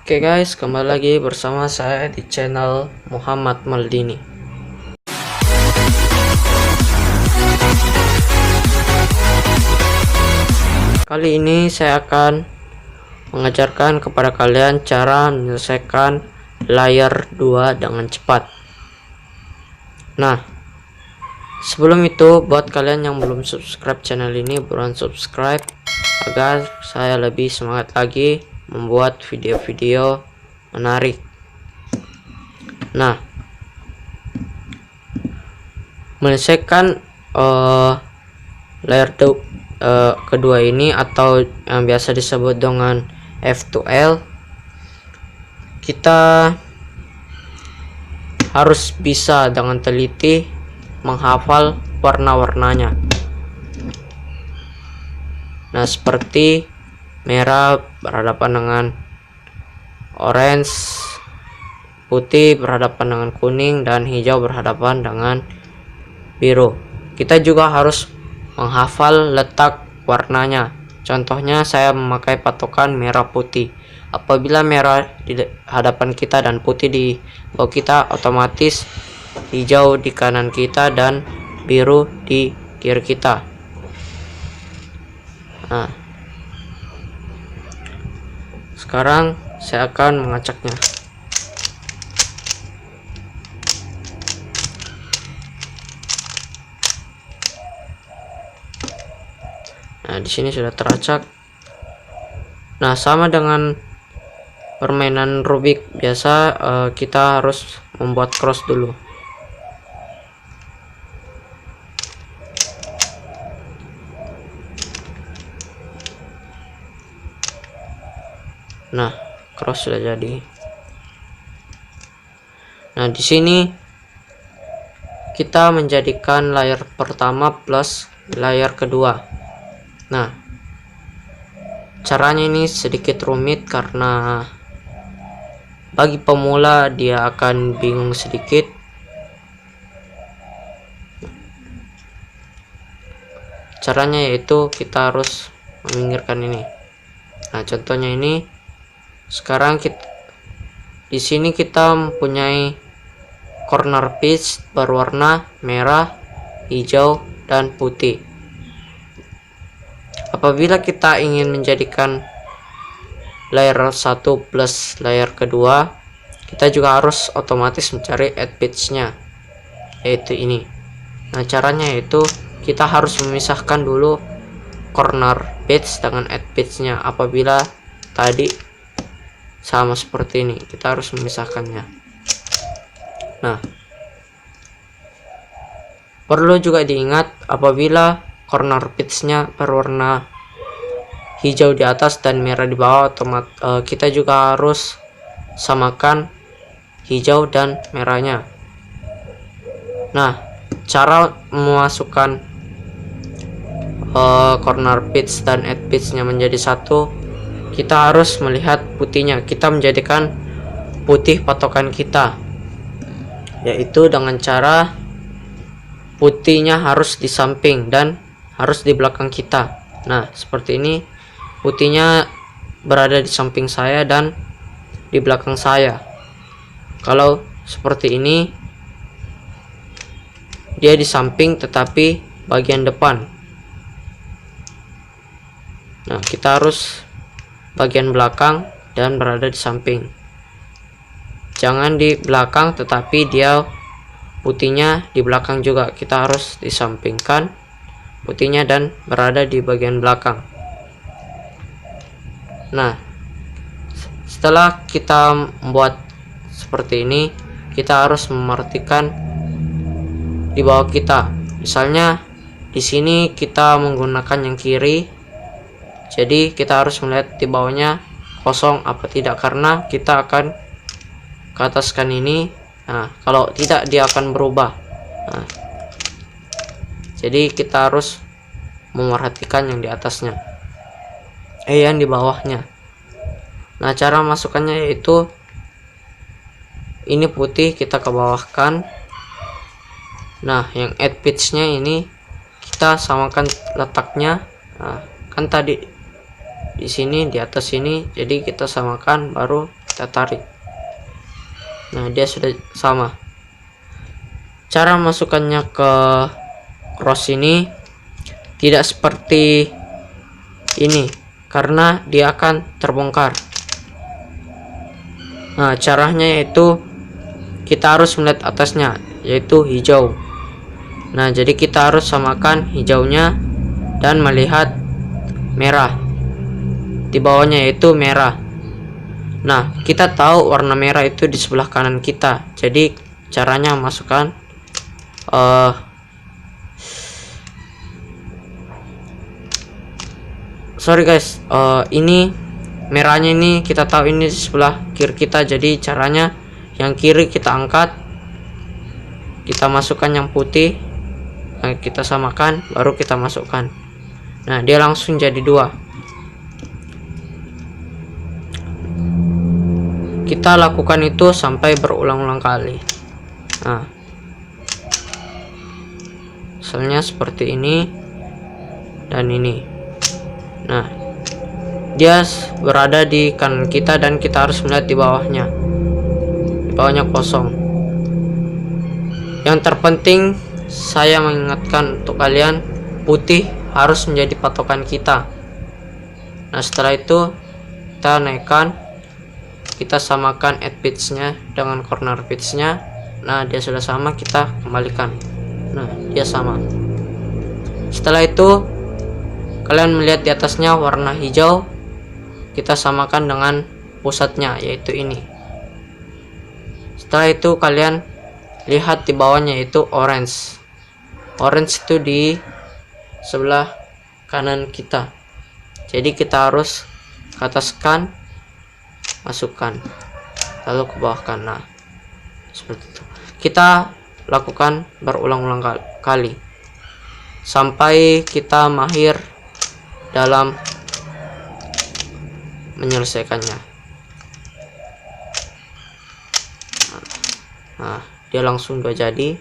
Oke guys, kembali lagi bersama saya di channel Muhammad Maldini. Kali ini saya akan mengajarkan kepada kalian cara menyelesaikan layar 2 dengan cepat. Nah, sebelum itu buat kalian yang belum subscribe channel ini, buruan subscribe agar saya lebih semangat lagi membuat video-video menarik. Nah, menyelesaikan layer kedua ini atau yang biasa disebut dengan F2L, kita harus bisa dengan teliti menghafal warna-warnanya. Nah, seperti merah berhadapan dengan orange, putih berhadapan dengan kuning, dan hijau berhadapan dengan biru. Kita juga harus menghafal letak warnanya. Contohnya saya memakai patokan merah putih. Apabila merah di hadapan kita dan putih di bawah kita, otomatis hijau di kanan kita dan biru di kiri kita. Nah, sekarang saya akan mengacaknya. Nah, di sini sudah teracak. Nah, sama dengan permainan Rubik biasa, kita harus membuat cross dulu. Nah, cross sudah jadi. Nah, di sini kita menjadikan layar pertama plus layar kedua. Nah, caranya ini sedikit rumit karena bagi pemula dia akan bingung sedikit. Caranya yaitu kita harus meminggirkan ini. Nah, contohnya ini. Sekarang di sini kita mempunyai corner piece berwarna merah, hijau, dan putih. Apabila kita ingin menjadikan layer 1 plus layer kedua, kita juga harus otomatis mencari add pitch-nya, yaitu ini. Nah, caranya yaitu kita harus memisahkan dulu corner pitch dengan add pitch-nya. Apabila tadi sama seperti ini, kita harus memisahkannya. Nah, perlu juga diingat apabila corner pitch-nya berwarna hijau di atas dan merah di bawah, kita juga harus samakan hijau dan merahnya. Nah, cara memasukkan corner pitch dan add pitch-nya menjadi satu, kita harus melihat putihnya. Kita menjadikan putih patokan kita, yaitu dengan cara putihnya harus di samping dan harus di belakang kita. Nah, seperti ini, putihnya berada di samping saya dan di belakang saya. Kalau seperti ini, dia di samping tetapi bagian depan. Nah, kita harus bagian belakang dan berada di samping. Jangan di belakang tetapi dia putihnya di belakang juga. Kita harus disampingkan putihnya dan berada di bagian belakang. Nah, setelah kita membuat seperti ini, kita harus memartikan di bawah kita. Misalnya di sini kita menggunakan yang kiri, jadi kita harus melihat di bawahnya kosong apa tidak, karena kita akan ke ataskan ini. Nah, kalau tidak dia akan berubah. Nah, jadi kita harus memerhatikan yang di atasnya, yang di bawahnya. Nah, cara masukkannya yaitu ini putih kita ke bawahkan. Nah, yang add pitch-nya ini kita samakan letaknya. Nah, kan tadi di sini di atas sini, jadi kita samakan baru kita tarik. Nah, dia sudah sama. Cara masukkannya ke cross ini tidak seperti ini karena dia akan terbongkar. Nah, caranya yaitu kita harus melihat atasnya, yaitu hijau. Nah, jadi kita harus samakan hijaunya dan melihat merah di bawahnya, yaitu merah. Nah, kita tahu warna merah itu di sebelah kanan kita. Jadi caranya masukkan sorry guys, ini merahnya ini kita tahu ini di sebelah kiri kita. Jadi caranya yang kiri kita angkat, kita masukkan yang putih, kita samakan, baru kita masukkan. Nah, dia langsung jadi 2. Kita lakukan itu sampai berulang-ulang kali. Nah, misalnya seperti ini dan ini. Nah, dia berada di kanan kita dan kita harus melihat di bawahnya. Di bawahnya kosong. Yang terpenting saya mengingatkan untuk kalian, putih harus menjadi patokan kita. Nah, setelah itu kita naikkan, kita samakan edge pitch-nya dengan corner pitch-nya. Nah, dia sudah sama, kita kembalikan. Nah, dia sama. Setelah itu kalian melihat di atasnya warna hijau, kita samakan dengan pusatnya, yaitu ini. Setelah itu kalian lihat di bawahnya, yaitu orange. Orange itu di sebelah kanan kita. Jadi kita harus ke ataskan, masukkan, lalu ke bawahkan. Nah, seperti itu. Kita lakukan berulang-ulang kali sampai kita mahir dalam menyelesaikannya. Nah, dia langsung udah jadi.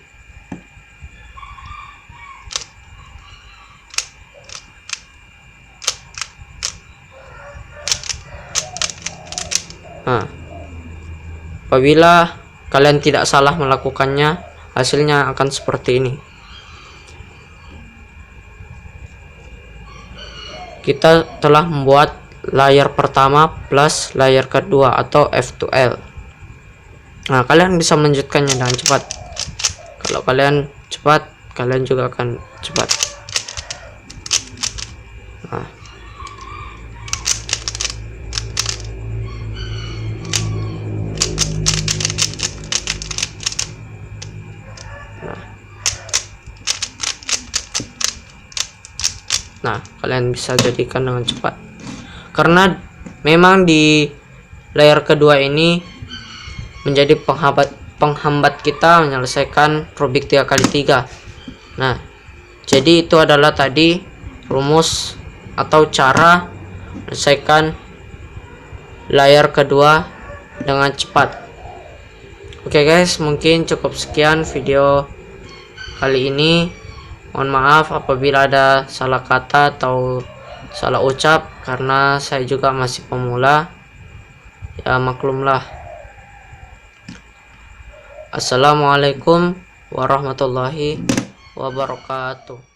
Nah, apabila kalian tidak salah melakukannya, hasilnya akan seperti ini. Kita telah membuat layar pertama plus layar kedua atau F2L. Nah, kalian bisa melanjutkannya dengan cepat. Kalau kalian cepat, kalian juga akan cepat. Nah, nah, kalian bisa jadikan dengan cepat. Karena memang di layar kedua ini menjadi penghambat kita menyelesaikan Rubik 3x3. Nah, jadi itu adalah tadi rumus atau cara menyelesaikan layar kedua dengan cepat. Oke guys, mungkin cukup sekian video kali ini. Mohon maaf apabila ada salah kata atau salah ucap, karena saya juga masih pemula, ya maklumlah. Assalamualaikum warahmatullahi wabarakatuh.